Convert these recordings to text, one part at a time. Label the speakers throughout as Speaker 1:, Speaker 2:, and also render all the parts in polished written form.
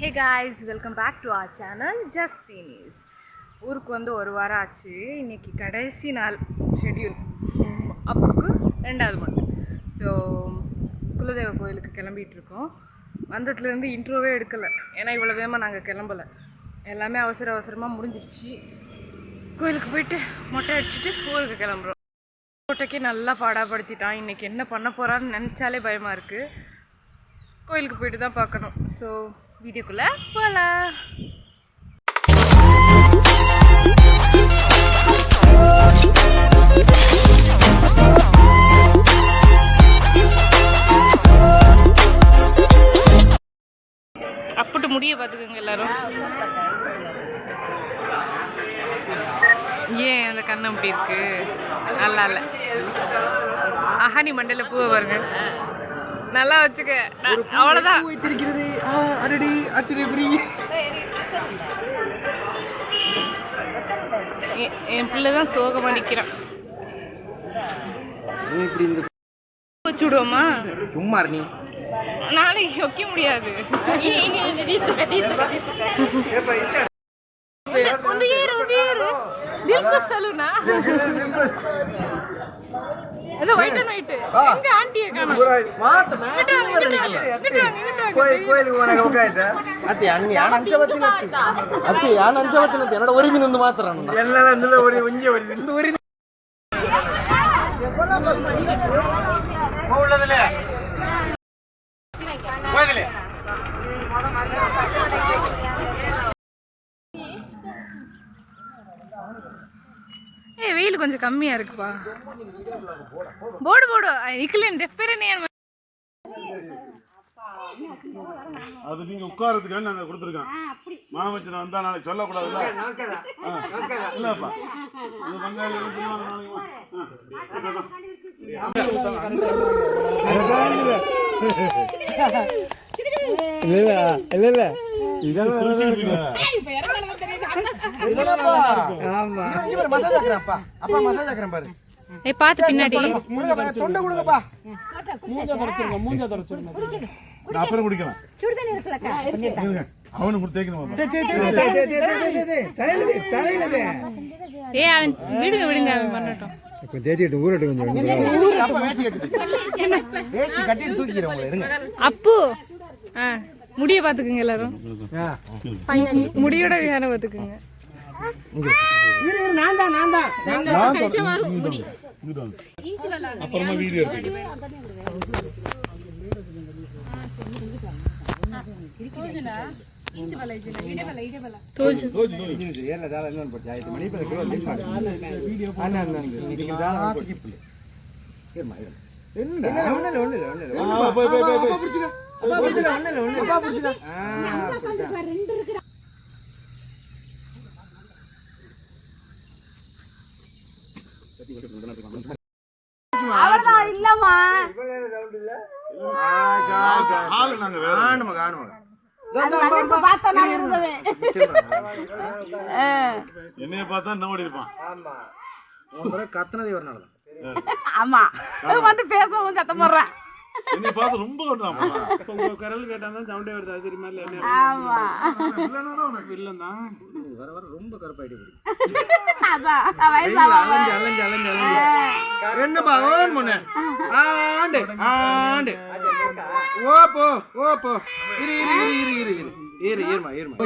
Speaker 1: Hey guys, welcome back to our channel Justinis. ஊருக்கு வந்து ஒரு வாரம் ஆச்சு. இன்னைக்கு கடைசி நாள் ஷெட்யூல் அப்புக்கு ரெண்டாவது மந்த். ஸோ குலதெய்வ கோயிலுக்கு கிளம்பிட்டு இருக்கோம். வந்ததுலேருந்து இன்ட்ரோவே எடுக்கலை, ஏன்னா இவ்வளோ வேகமாக நாங்கள் கிளம்பலை. எல்லாமே அவசரமாக முடிஞ்சிடுச்சு. கோயிலுக்கு போயிட்டு மொட்டை அடிச்சுட்டு ஊருக்கு கிளம்புறோம். மொட்டைக்கே நல்லா பாடாப்படுத்திட்டான். இன்றைக்கி என்ன பண்ண போகிறான்னு நினச்சாலே பயமாக இருக்குது. கோயிலுக்கு போயிட்டு தான் பார்க்கணும். ஸோ வீடியோக்குள்ளே போகலாம். அப்பட்டு முடிய பார்த்துக்கோங்க எல்லாரும். ஏன் அந்த கண்ணு அப்படி இருக்கு? நல்லா இல்லை. அஹானி மண்டையில் பூவை பாருங்க, நல்லா வச்சுக்க. அவ்வளோதான். என் பிள்ளை தான் சோகமாக நிற்கிறான். வச்சு விடுவோமா?
Speaker 2: சும்மா நீ
Speaker 1: நாளைக்கு வைக்க முடியாது. ஒயிட் அண்ட் ஒயிட் எங்க ஆண்டியை காணோம்.
Speaker 2: என்னோட ஒரிஜினல் வந்து மாத்திரம் எல்லாம் ஒரு ஒஞ்சி ஒரு இந்த ஒரு
Speaker 1: வெயில் கொஞ்சம் கம்மியா இருக்குப்பா. போடு போடு நிக்கலேன் தெப்பேரனே.
Speaker 3: அது நீங்க உட்காரத்துக்கு நாங்க கொடுத்துருக்கோம். மாமச்சனை வந்தா நாளைக்கு சொல்லக்கூடாதுல்ல. இல்லப்பா இது பங்காளி
Speaker 2: இல்ல இதெல்லாம்
Speaker 1: பாத்து பின்னாடி
Speaker 3: அப்புறம் குடிக்கலாம். அவனுக்கு தேய்க்கணும்.
Speaker 1: விடுங்க விடுங்க, அவன் பண்ணட்டும். அப்பு முடிய பாத்துக்குங்க எல்லாரும். முடியோட வேலை பாத்துக்குங்க.
Speaker 3: அப்புறமா வீடியோ
Speaker 1: இல்லம்மா
Speaker 3: என்னைய பார்த்தா என்ன ஓடி இருப்பான்.
Speaker 2: கத்தனது ஒரு நாள்.
Speaker 1: ஆமா வந்து பேசவும் சத்தம் போடுறேன்.
Speaker 3: என்னைய பார்த்து ரொம்ப
Speaker 4: கரல் கேட்டாதான் சவுண்டே வருது. அது தெரியுமா?
Speaker 2: வர வர ரொம்ப கருப்பாயிட்டு என்னப்பா முன்ன ஆண்டு ஆண்டு ஓப்போ ஓப்போ இரு இரு இரு இரு இரு ஏறு ஏறுமா ஏறுமா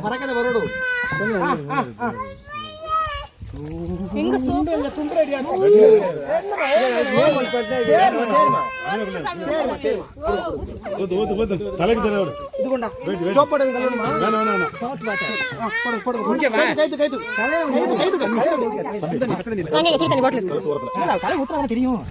Speaker 2: பறக்கத வரோடு
Speaker 1: எங்க சோப்பு
Speaker 3: தலைக்கு தலை
Speaker 2: இது கொண்டா சோப்பட தெரியும்.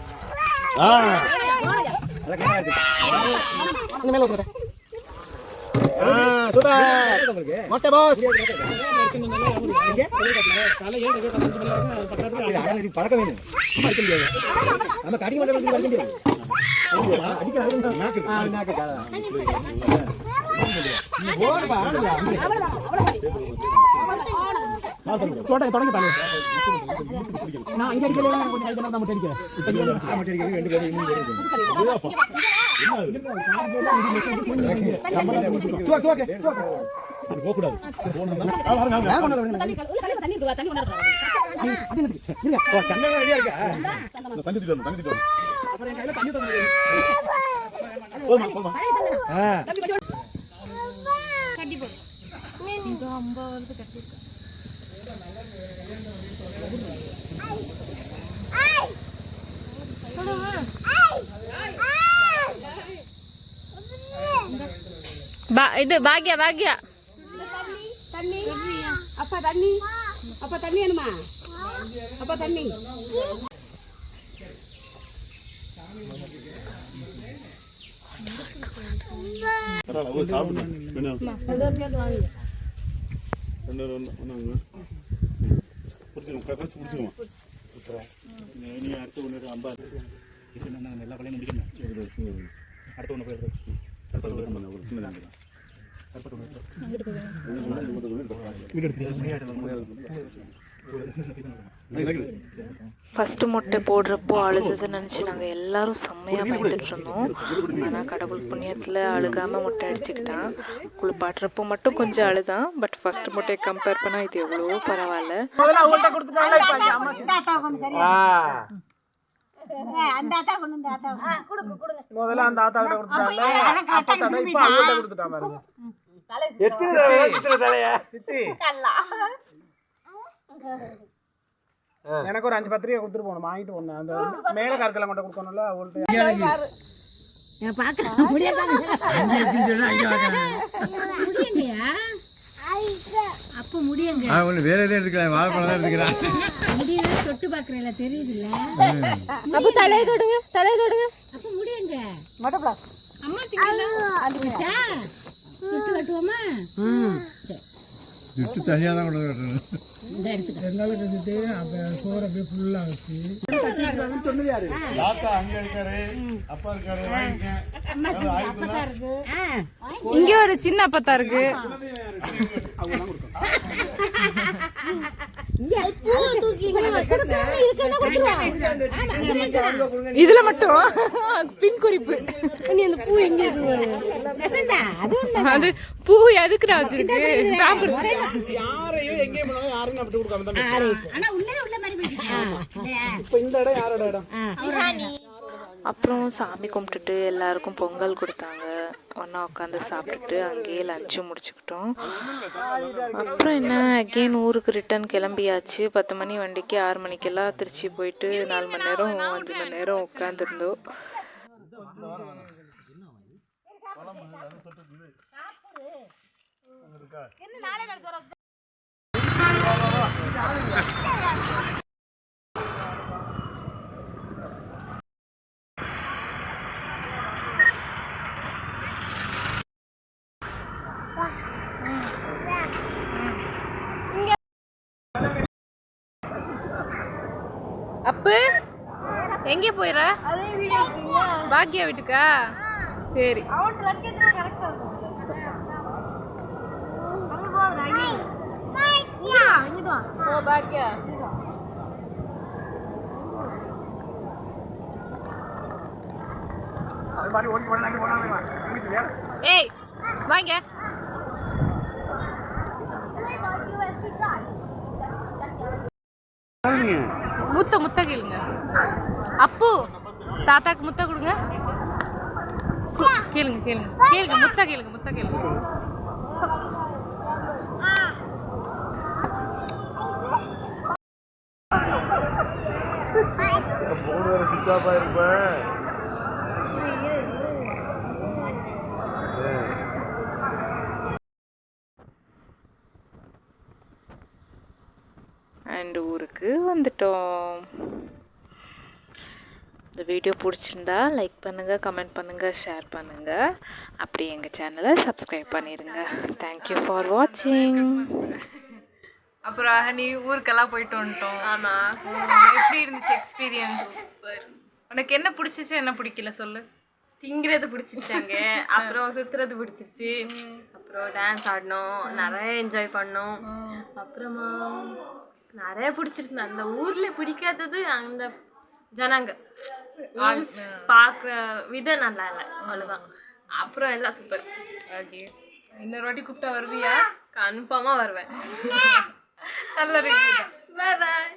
Speaker 2: பழக்கம் வேணும். நம்ம கடி மட்டும்
Speaker 4: தொடங்கி தலை நான் இங்க அடிக்கல கொஞ்சம் கைதல தான் மட்டும் அடிக்கிறேன்
Speaker 3: ரெண்டு பேரும் போகக்கூடாது
Speaker 1: இது பாக்யா பாக்யா
Speaker 5: தண்ணி அப்பா தண்ணி அப்பா தண்ணி வேணுமா அப்பா தண்ணி
Speaker 3: எல்லா கலையும் முடிக்கணும் அடுத்த ஒன்று போய்
Speaker 1: ஃபஸ்ட்டு முட்டை போடுறப்போ அழுதுன்னு நினச்சி நாங்கள் எல்லாரும் செம்மையாக பயந்துட்டு இருந்தோம். ஆனால் கடவுள் புண்ணியத்தில் அழுகாமல் முட்டை அடிச்சுக்கிட்டான். குளிப்பாட்டுறப்போ மட்டும் கொஞ்சம் அழுதான். பட் ஃபஸ்ட்டு முட்டையை கம்பேர் பண்ணால் இது எவ்வளவோ பரவாயில்ல.
Speaker 4: முதல்ல அந்த ஆத்தா கிட்ட கொடுத்துட்டாங்க அப்பா தடை இப்ப அவட்ட கொடுத்துட்டா பாருங்க
Speaker 2: எத்தனை தலையா
Speaker 4: சித்தி எனக்கு ஒரு 5 பத்திரிக்கை கொடுத்துட்டு போகணும் வாங்கிட்டு போனேன் அந்த மேல கற்களை மட்டும் கொடுக்கணும்ல அவங்கள்ட்ட
Speaker 5: அப்ப முடியுங்க
Speaker 2: வேற எதுவும் எடுத்துக்கலாம் வாழைப்பழம் தான் எடுத்துக்கிறான்
Speaker 5: முடியல தொட்டு பாக்குறேன்ல தெரியுதுல்ல
Speaker 1: அப்போ தலையை தொடுங்க
Speaker 5: அப்ப முடியுங்க
Speaker 1: மொட்டை பிளாஸ்
Speaker 5: அம்மா திங்கல தொட்டு கட்டுவோமா சரி
Speaker 2: ஜுட்டு தனியாக தான் கொண்டு வரணும்
Speaker 5: இந்த இடத்துக்கு
Speaker 4: இருந்தாலும் கட்டிட்டு அப்ப சோறு அப்படியே ஃபுல்லா வச்சு
Speaker 3: தாத்தா அங்க இருக்காரு அப்பா இருக்காரு வாங்கிக்க
Speaker 5: இருக்கு
Speaker 1: இங்க ஒரு சின்ன அப்பத்தா இருக்கு. இதுல மட்டும் பின் குறிப்பு
Speaker 5: அந்த பூ எங்க இருக்கு
Speaker 1: அது பூ எதுக்குடா வச்சிருக்கு
Speaker 4: யாரையும் எங்கேயும் போனாலும் யாரும் அப்படி கொடுக்காம தான்
Speaker 5: ஆனா உள்ள மாதிரி பேசிட்டா
Speaker 4: இப்ப இந்த இடம் யாரோட இடம்
Speaker 1: அப்புறம் சாமி கும்பிட்டுட்டு எல்லாருக்கும் பொங்கல் கொடுத்தாங்க. ஒன்றா உட்காந்து சாப்பிட்டுட்டு அங்கேயே லஞ்சு முடிச்சுக்கிட்டோம். அப்புறம் என்ன அகெயின் ஊருக்கு ரிட்டர்ன் கிளம்பியாச்சு. 10 மணி வண்டிக்கு 6 மணிக்கெல்லாம் திருச்சி போயிட்டு 4 மணி நேரம் 5 மணி நேரம் உட்காந்துருந்தோம். அப்பு எங்கே போயிடுற? பாக்யா வீட்டுக்கா? சரி பாக்யா ஏய் வாங்க முத்த கேளுங்க. அப்பு தாத்தாக்கு முத்த கொடுங்க. கேளுங்க முத்த கேளுங்க. அண்ட் ஊருக்கு வந்துட்டோம். இந்த வீடியோ பிடிச்சிருந்தா லைக் பண்ணுங்கள், கமெண்ட் பண்ணுங்கள், ஷேர் பண்ணுங்கள். அப்படி எங்கள் சேனலை சப்ஸ்கிரைப் பண்ணிடுங்க. தேங்க்யூ ஃபார் வாட்சிங். அப்புறம் நீ ஊருக்கெல்லாம் போயிட்டு வந்துட்டோம். ஆமாம், எப்படி இருந்துச்சு எக்ஸ்பீரியன்ஸ்? உனக்கு என்ன பிடிச்சிச்சு என்ன பிடிக்கல சொல்லு.
Speaker 6: திங்கிறது பிடிச்சிருச்சாங்க, அப்புறம் சுத்துறது பிடிச்சிருச்சு, அப்புறம் டான்ஸ் ஆடினோம், நிறைய என்ஜாய் பண்ணோம். அப்புறமா நிறைய பிடிச்சிருந்தது. அந்த ஊர்ல பிடிக்காதது அந்த ஜனங்க பார்க்குற விதம் நல்லா இல்லை, அவ்வளோதான். அப்புறம் எல்லாம் சூப்பர்.
Speaker 1: ஓகே, இன்னொரு வாட்டி கூப்பிட்டா வருவியா?
Speaker 6: கன்ஃபார்மாக வருவேன்.
Speaker 1: நல்ல ரிவ்யூ தான்.
Speaker 6: பாய் பாய்.